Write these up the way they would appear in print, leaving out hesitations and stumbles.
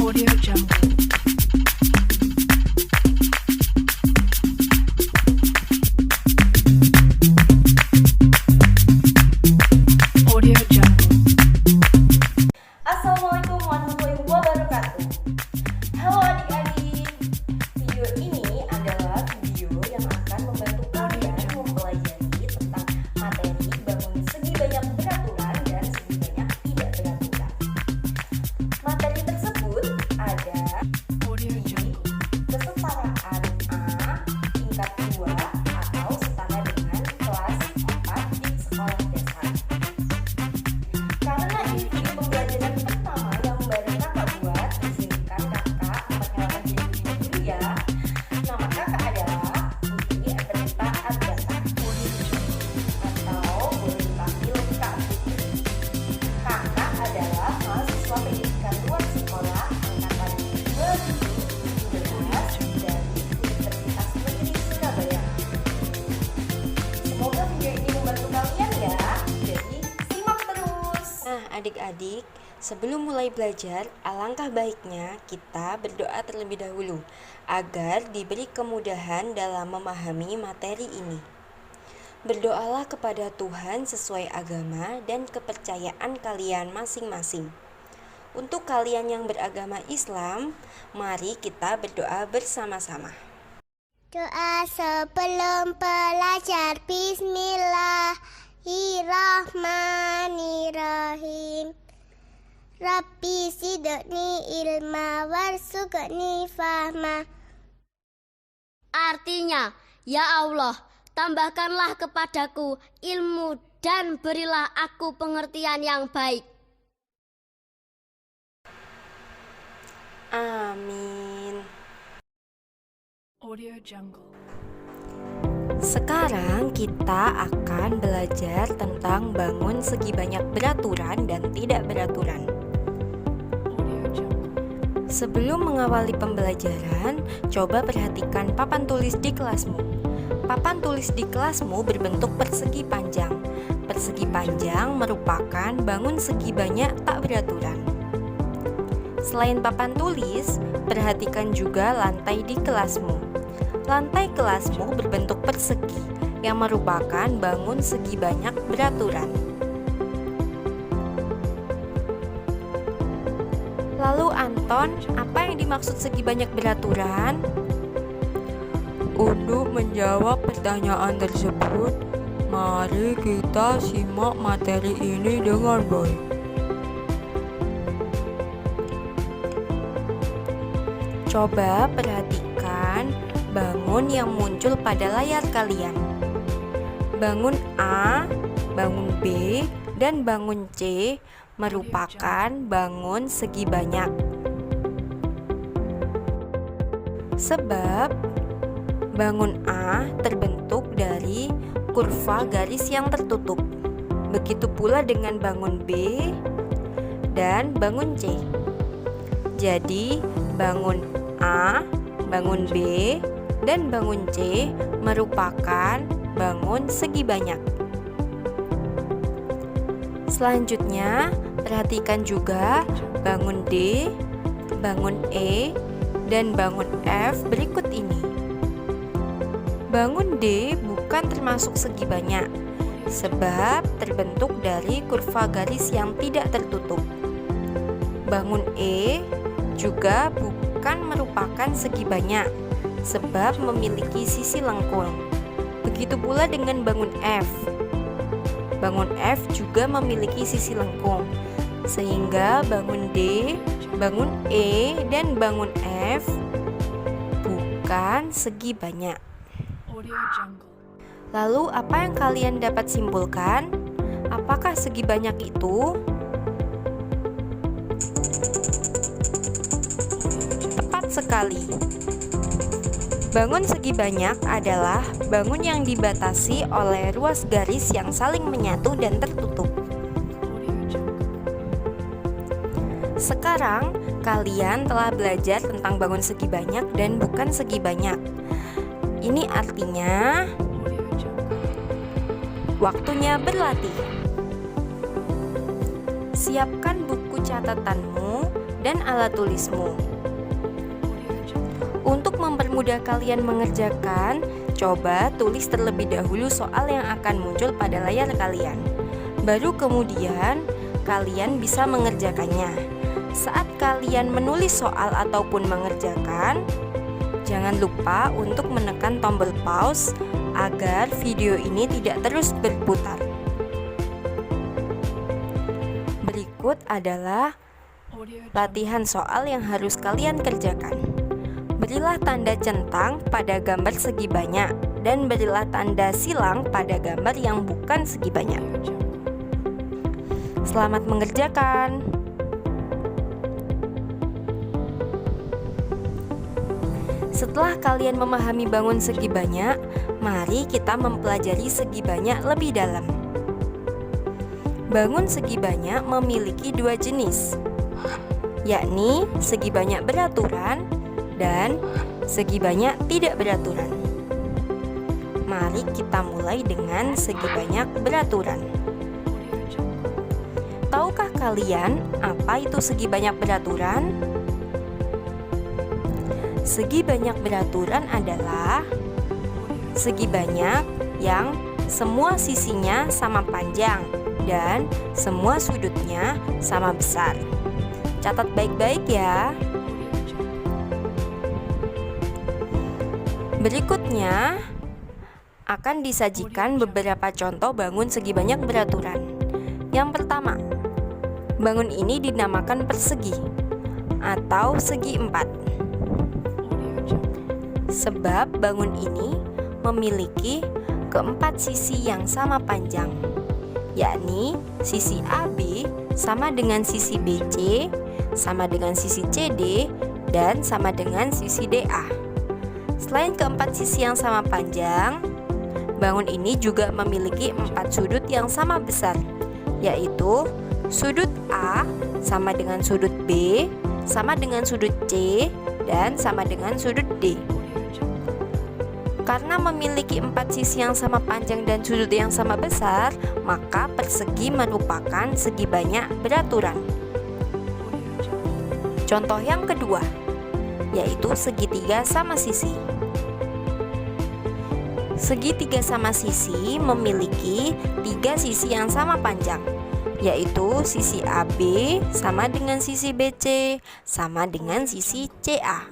Audio Jungle. Audio Jungle. Assalamualaikum warahmatullahi wabarakatuh. Halo adik-adik. Video ini adalah video yang akan membantu kalian mempelajari tentang materi bangun segi banyak beraturan dan segi banyak tidak beraturan. Materi tersebut ada Audio di Jungle. kesetaraan A tingkat 2 atau setara dengan kelas 4 di sekolah dasar. Karena ini video pembelajaran pertama yang baru kakak buat, izinkan kakak memperkenalkan diri dulu ya. Nama kakak adalah Putri Ernesta Agatha atau boleh dipanggil Kak Putri. Kakak adalah mahasiswa pendidikan luar sekolah angkatan 2017 dari Universitas Negeri Surabaya. Semoga video ini membantu kalian ya. Jadi simak terus. Nah, adik-adik, sebelum mulai belajar, alangkah baiknya kita berdoa terlebih dahulu agar diberi kemudahan dalam memahami materi ini. Berdoalah kepada Tuhan sesuai agama dan kepercayaan kalian masing-masing. Untuk kalian yang beragama Islam, mari kita berdoa bersama-sama. Doa sebelum belajar. Bismillahirrahmanirrahim. Rabbi zidni ilma warzuqni fahma. Artinya, ya Allah, tambahkanlah kepadaku ilmu dan berilah aku pengertian yang baik. Amin. Audio Jungle. Sekarang kita akan belajar tentang bangun segi banyak beraturan dan tidak beraturan. Audio Jungle. Sebelum mengawali pembelajaran, coba perhatikan papan tulis di kelasmu. Papan tulis di kelasmu berbentuk persegi panjang. Persegi panjang merupakan bangun segi banyak tak beraturan. Selain papan tulis, perhatikan juga lantai di kelasmu. Lantai kelasmu berbentuk persegi yang merupakan bangun segi banyak beraturan. Lalu Anton, apa yang dimaksud segi banyak beraturan? Untuk menjawab pertanyaan tersebut, mari kita simak materi ini dengan baik. Coba perhatikan bangun yang muncul pada layar kalian. Bangun A, bangun B, dan bangun C merupakan bangun segi banyak. Sebab bangun A terbentuk dari kurva garis yang tertutup. Begitu pula dengan bangun B dan bangun C. Jadi, bangun A, bangun B, dan bangun C merupakan bangun segi banyak. Selanjutnya, perhatikan juga bangun D, bangun E, dan bangun F berikut ini. Bangun D bukan termasuk segi banyak, sebab terbentuk dari kurva garis yang tidak tertutup. Bangun E juga bukan merupakan segi banyak, sebab memiliki sisi lengkung. Begitu pula dengan bangun F. Bangun F juga memiliki sisi lengkung, sehingga bangun D, bangun E, dan bangun F bukan segi banyak. Audio Jungle. Lalu apa yang kalian dapat simpulkan? Apakah segi banyak itu? Tepat sekali. Bangun segi banyak adalah bangun yang dibatasi oleh ruas garis yang saling menyatu dan tertutup. Audio Jungle. Sekarang kalian telah belajar tentang bangun segi banyak dan bukan segi banyak. Ini artinya Audio Jungle. waktunya berlatih. Siapkan buku catatanmu dan alat tulismu. Untuk mempermudah kalian mengerjakan, coba tulis terlebih dahulu soal yang akan muncul pada layar kalian. Baru kemudian kalian bisa mengerjakannya. Saat kalian menulis soal ataupun mengerjakan, jangan lupa untuk menekan tombol pause agar video ini tidak terus berputar. Berikut adalah latihan soal yang harus kalian kerjakan. Berilah tanda centang pada gambar segi banyak dan berilah tanda silang pada gambar yang bukan segi banyak. Selamat mengerjakan. Setelah kalian memahami bangun segi banyak, mari kita mempelajari segi banyak lebih dalam. Bangun segi banyak memiliki dua jenis, yakni segi banyak beraturan dan segi banyak tidak beraturan. Mari kita mulai dengan segi banyak beraturan. Tahukah kalian apa itu segi banyak beraturan? Segi banyak beraturan adalah segi banyak yang semua sisinya sama panjang dan semua sudutnya sama besar. Catat baik-baik ya. Berikutnya akan disajikan beberapa contoh bangun segi banyak beraturan. Yang pertama, bangun ini dinamakan persegi atau segi empat. Sebab bangun ini memiliki keempat sisi yang sama panjang, yakni sisi AB sama dengan sisi BC, sama dengan sisi CD, dan sama dengan sisi DA. Selain keempat sisi yang sama panjang, bangun ini juga memiliki empat sudut yang sama besar, yaitu sudut A sama dengan sudut B, sama dengan sudut C, dan sama dengan sudut D. Karena memiliki empat sisi yang sama panjang dan sudut yang sama besar, maka persegi merupakan segi banyak beraturan. Contoh yang kedua, yaitu segitiga sama sisi. Segitiga sama sisi memiliki tiga sisi yang sama panjang, yaitu sisi AB sama dengan sisi BC sama dengan sisi CA.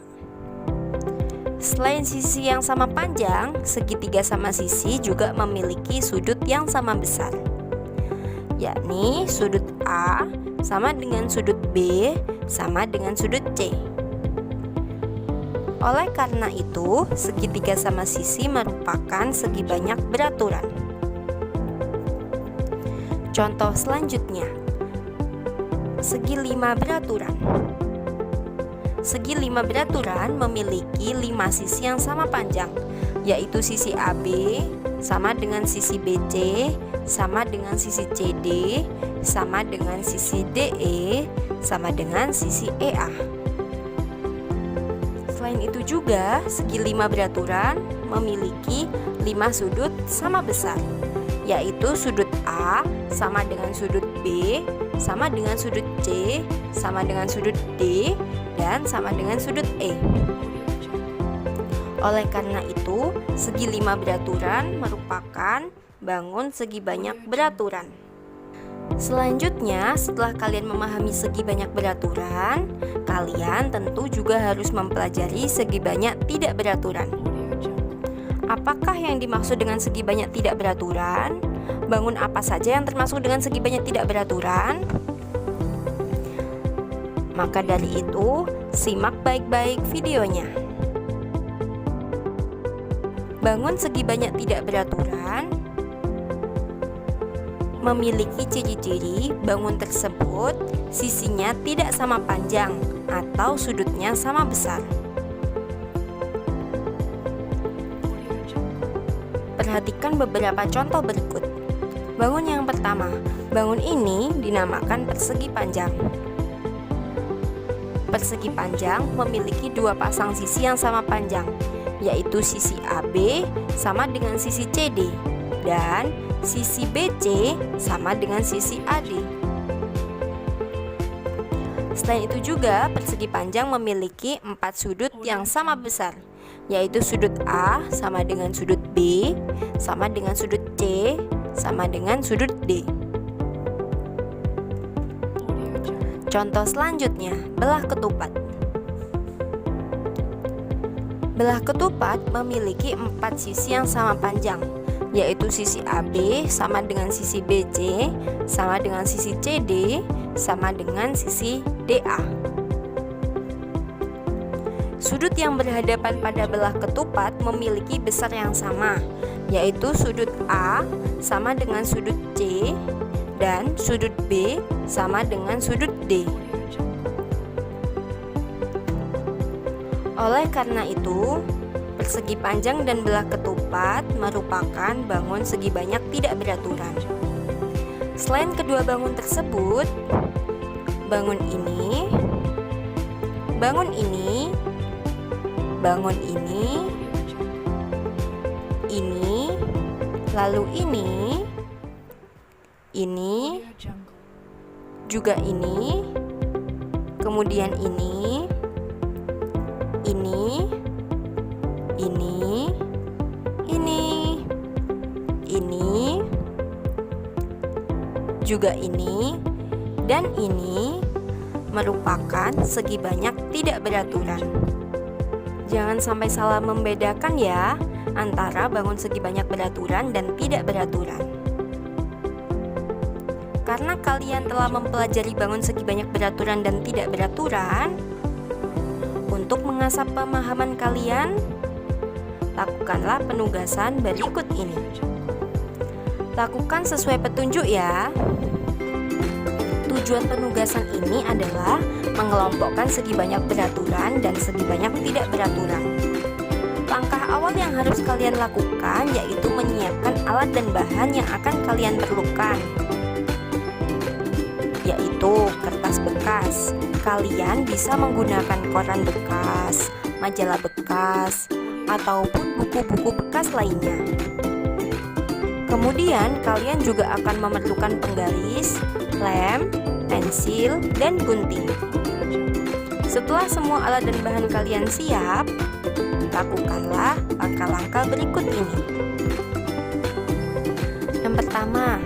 Selain sisi yang sama panjang, segitiga sama sisi juga memiliki sudut yang sama besar, yakni sudut A sama dengan sudut B sama dengan sudut C. Oleh karena itu, segitiga sama sisi merupakan segi banyak beraturan. Contoh selanjutnya, segi lima beraturan. Segi lima beraturan memiliki lima sisi yang sama panjang, yaitu sisi AB sama dengan sisi BC, sama dengan sisi CD, sama dengan sisi DE, sama dengan sisi EA. Selain itu juga, segi lima beraturan memiliki lima sudut sama besar, yaitu sudut A sama dengan sudut B, sama dengan sudut C, sama dengan sudut D, dan sama dengan sudut E. Oleh karena itu, segi lima beraturan merupakan bangun segi banyak beraturan. Selanjutnya, setelah kalian memahami segi banyak beraturan, kalian tentu juga harus mempelajari segi banyak tidak beraturan. Apakah yang dimaksud dengan segi banyak tidak beraturan? Bangun apa saja yang termasuk dengan segi banyak tidak beraturan? Maka dari itu, simak baik-baik videonya. Bangun segi banyak tidak beraturan memiliki ciri-ciri bangun tersebut sisinya tidak sama panjang atau sudutnya sama besar. Perhatikan beberapa contoh berikut. Bangun yang pertama, bangun ini dinamakan persegi panjang. Persegi panjang memiliki dua pasang sisi yang sama panjang, yaitu sisi AB sama dengan sisi CD dan sisi BC sama dengan sisi AD. Selain itu juga, persegi panjang memiliki 4 sudut yang sama besar, yaitu sudut A sama dengan sudut B, sama dengan sudut C, sama dengan sudut D. Contoh selanjutnya, belah ketupat. Belah ketupat memiliki 4 sisi yang sama panjang, yaitu sisi AB sama dengan sisi BC, sama dengan sisi CD, sama dengan sisi DA. Sudut yang berhadapan pada belah ketupat memiliki besar yang sama, yaitu sudut A sama dengan sudut C dan sudut B sama dengan sudut D. Oleh karena itu, persegi panjang dan belah ketupat merupakan bangun segi banyak tidak beraturan. Selain kedua bangun tersebut, bangun ini, bangun ini, bangun ini, lalu ini, juga ini, kemudian ini, juga ini, dan ini merupakan segi banyak tidak beraturan. Jangan sampai salah membedakan ya antara bangun segi banyak beraturan dan tidak beraturan. Karena kalian telah mempelajari bangun segi banyak beraturan dan tidak beraturan, untuk mengasah pemahaman kalian, lakukanlah penugasan berikut ini. Lakukan sesuai petunjuk ya. Tujuan penugasan ini adalah mengelompokkan segi banyak beraturan dan segi banyak tidak beraturan. Langkah awal yang harus kalian lakukan yaitu menyiapkan alat dan bahan yang akan kalian perlukan, yaitu kertas bekas. Kalian bisa menggunakan koran bekas, majalah bekas, ataupun buku-buku bekas lainnya. Kemudian kalian juga akan memerlukan penggaris, lem, pensil, dan gunting. Setelah semua alat dan bahan kalian siap, lakukanlah langkah-langkah berikut ini. Yang pertama,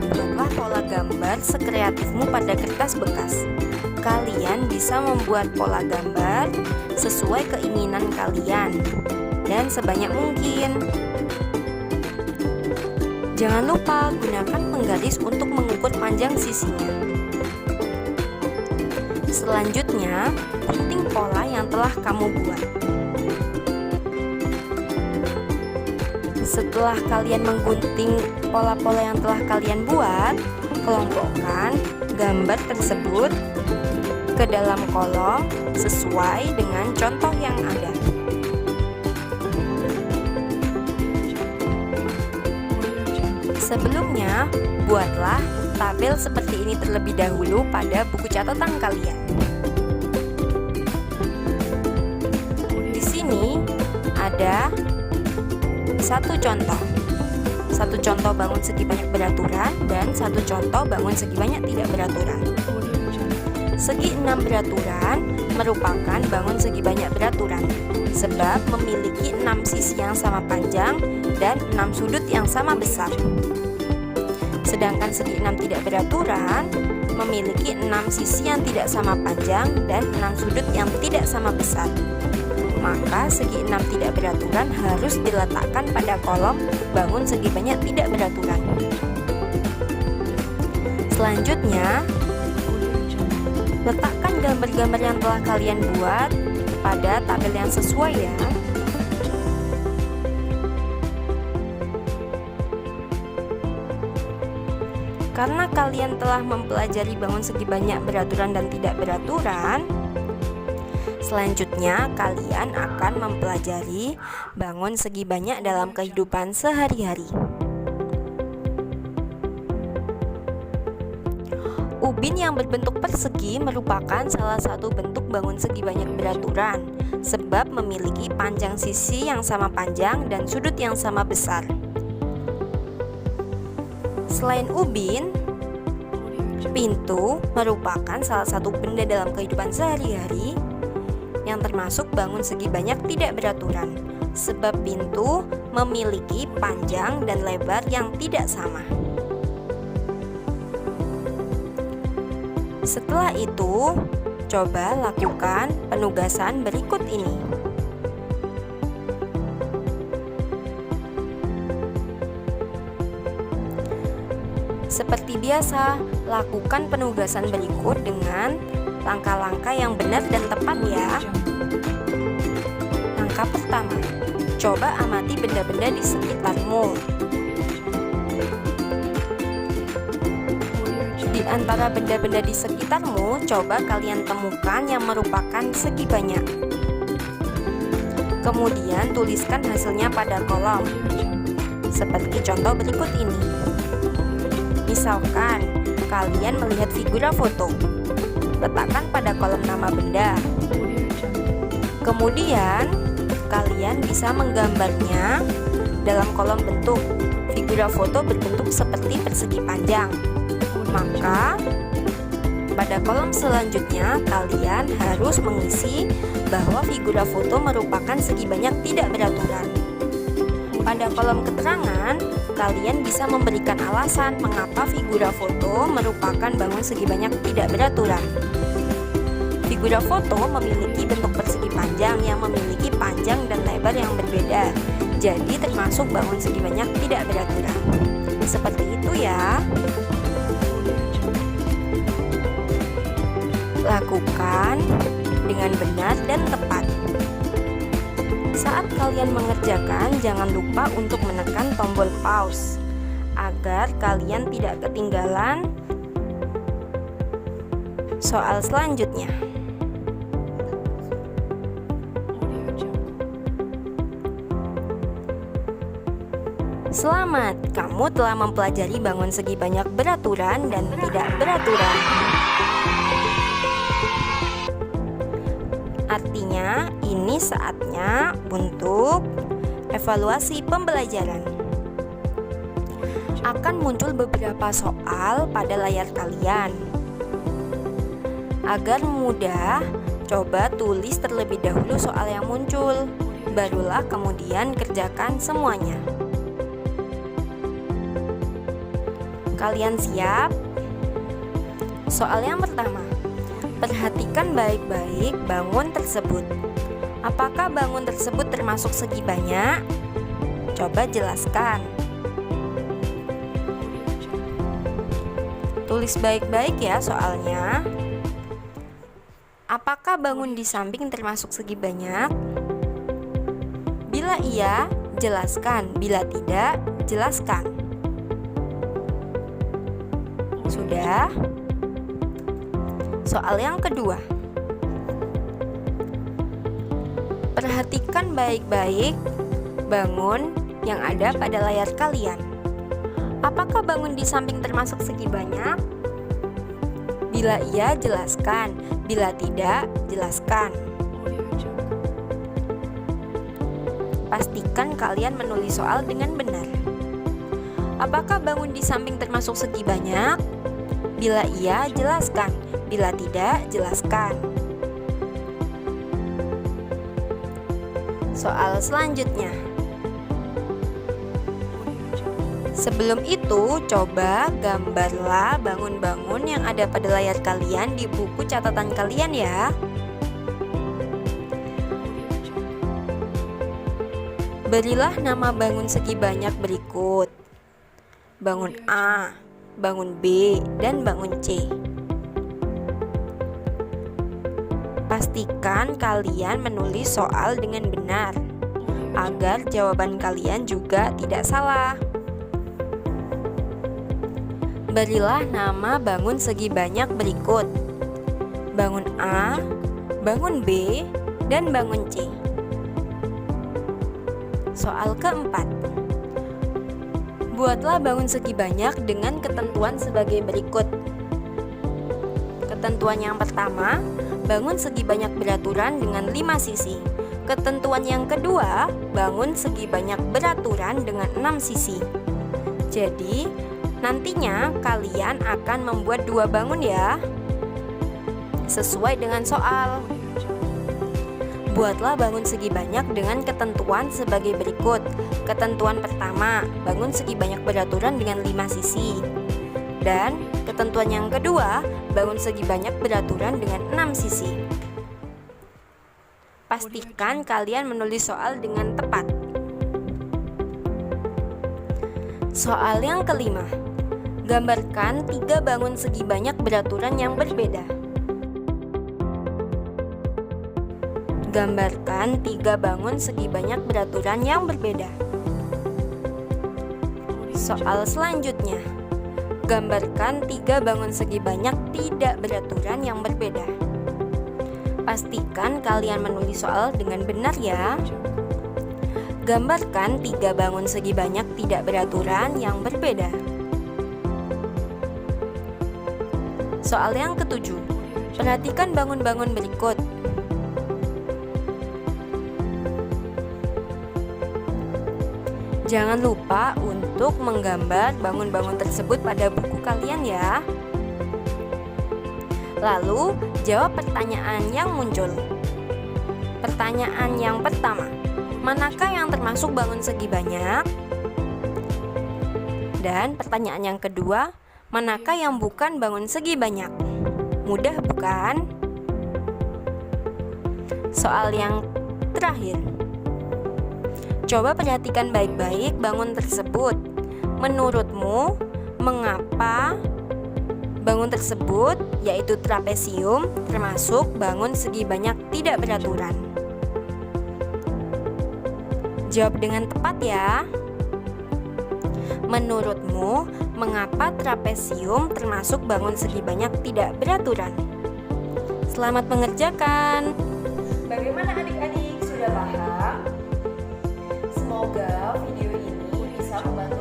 buatlah pola gambar sekreatifmu pada kertas bekas. Kalian bisa membuat pola gambar sesuai keinginan kalian dan sebanyak mungkin. Jangan lupa gunakan penggaris untuk mengukur panjang sisinya. Selanjutnya, gunting pola yang telah kamu buat. Setelah kalian menggunting pola-pola yang telah kalian buat, kelompokkan gambar tersebut ke dalam kolom sesuai dengan contoh yang ada. Sebelumnya, buatlah tabel seperti ini terlebih dahulu pada buku catatan kalian. Di sini ada satu contoh bangun segi banyak beraturan dan satu contoh bangun segi banyak tidak beraturan. Segi 6 beraturan merupakan bangun segi banyak beraturan sebab memiliki 6 sisi yang sama panjang dan 6 sudut yang sama besar. Sedangkan segi 6 tidak beraturan memiliki 6 sisi yang tidak sama panjang dan 6 sudut yang tidak sama besar. Maka segi 6 tidak beraturan harus diletakkan pada kolom bangun segi banyak tidak beraturan. Selanjutnya, letakkan gambar-gambar yang telah kalian buat pada tabel yang sesuai ya. Karena kalian telah mempelajari bangun segi banyak beraturan dan tidak beraturan, selanjutnya kalian akan mempelajari bangun segi banyak dalam kehidupan sehari-hari. Ubin yang berbentuk persegi merupakan salah satu bentuk bangun segi banyak beraturan, sebab memiliki panjang sisi yang sama panjang dan sudut yang sama besar. Selain ubin, Pintu merupakan salah satu benda dalam kehidupan sehari-hari yang termasuk bangun segi banyak tidak beraturan, sebab pintu memiliki panjang dan lebar yang tidak sama. Setelah itu, coba lakukan penugasan berikut ini. Seperti biasa, lakukan penugasan berikut dengan langkah-langkah yang benar dan tepat ya. Langkah pertama, coba amati benda-benda di sekitarmu. Di antara benda-benda di sekitarmu, coba kalian temukan yang merupakan segi banyak. Kemudian tuliskan hasilnya pada kolom, seperti contoh berikut ini. Misalkan, kalian melihat figura foto, letakkan pada kolom nama benda. Kemudian, kalian bisa menggambarnya dalam kolom bentuk. Figura foto berbentuk seperti persegi panjang. Maka, pada kolom selanjutnya, kalian harus mengisi bahwa figura foto merupakan segi banyak tidak beraturan. Pada kolom keterangan, kalian bisa memberikan alasan mengapa figura foto merupakan bangun segi banyak tidak beraturan. Figura foto memiliki bentuk persegi panjang yang memiliki panjang dan lebar yang berbeda, jadi termasuk bangun segi banyak tidak beraturan. Seperti itu ya. Lakukan dengan benar dan tepat. Saat kalian mengerjakan, jangan lupa untuk menekan tombol pause agar kalian tidak ketinggalan soal selanjutnya. Selamat, kamu telah mempelajari bangun segi banyak beraturan dan tidak beraturan. Artinya, ini saatnya untuk evaluasi pembelajaran. Akan muncul beberapa soal pada layar kalian. Agar mudah, coba tulis terlebih dahulu soal yang muncul, barulah kemudian kerjakan semuanya. Kalian siap? Soal yang pertama. Perhatikan baik-baik bangun tersebut. Apakah bangun tersebut termasuk segi banyak? Coba jelaskan. Tulis baik-baik ya soalnya. Apakah bangun di samping termasuk segi banyak? Bila iya, jelaskan. Bila tidak, jelaskan. Sudah? Soal yang kedua. Perhatikan baik-baik bangun yang ada pada layar kalian. Apakah bangun di samping termasuk segi banyak? Bila iya, jelaskan. Bila tidak, jelaskan. Pastikan kalian menulis soal dengan benar. Apakah bangun di samping termasuk segi banyak? Bila iya, jelaskan. Bila tidak, jelaskan. Soal selanjutnya. Sebelum itu, coba gambarlah bangun-bangun yang ada pada layar kalian di buku catatan kalian ya. Berilah nama bangun segi banyak berikut. Bangun A, bangun B, dan bangun C. Pastikan kalian menulis soal dengan benar, agar jawaban kalian juga tidak salah. Berilah nama bangun segi banyak berikut. Bangun A, bangun B, dan bangun C. Soal keempat. Buatlah bangun segi banyak dengan ketentuan sebagai berikut. Ketentuan yang pertama, bangun segi banyak beraturan dengan 5 sisi. Ketentuan yang kedua, bangun segi banyak beraturan dengan 6 sisi. Jadi, Nantinya kalian akan membuat 2 bangun ya, sesuai dengan soal. Buatlah bangun segi banyak dengan ketentuan sebagai berikut. Ketentuan pertama, bangun segi banyak beraturan dengan 5 sisi. Dan ketentuan yang kedua, bangun segi banyak beraturan dengan 6 sisi. Pastikan kalian menulis soal dengan tepat. Soal yang kelima, gambarkan 3 bangun segi banyak beraturan yang berbeda. Gambarkan 3 bangun segi banyak beraturan yang berbeda. Soal selanjutnya, gambarkan 3 bangun segi banyak tidak beraturan yang berbeda. Pastikan kalian menulis soal dengan benar ya. Gambarkan 3 bangun segi banyak tidak beraturan yang berbeda. Soal yang ketujuh, perhatikan bangun-bangun berikut. Jangan lupa untuk menggambar bangun-bangun tersebut pada buku kalian ya. Lalu, jawab pertanyaan yang muncul. Pertanyaan yang pertama, manakah yang termasuk bangun segi banyak? Dan pertanyaan yang kedua, manakah yang bukan bangun segi banyak? Mudah bukan? Soal yang terakhir, coba perhatikan baik-baik bangun tersebut. Menurutmu, mengapa bangun tersebut, yaitu trapesium, termasuk bangun segi banyak tidak beraturan? Jawab dengan tepat ya. Menurutmu, mengapa trapesium termasuk bangun segi banyak tidak beraturan? Selamat mengerjakan. Bagaimana adik-adik, sudah paham? Semoga video ini bisa membantu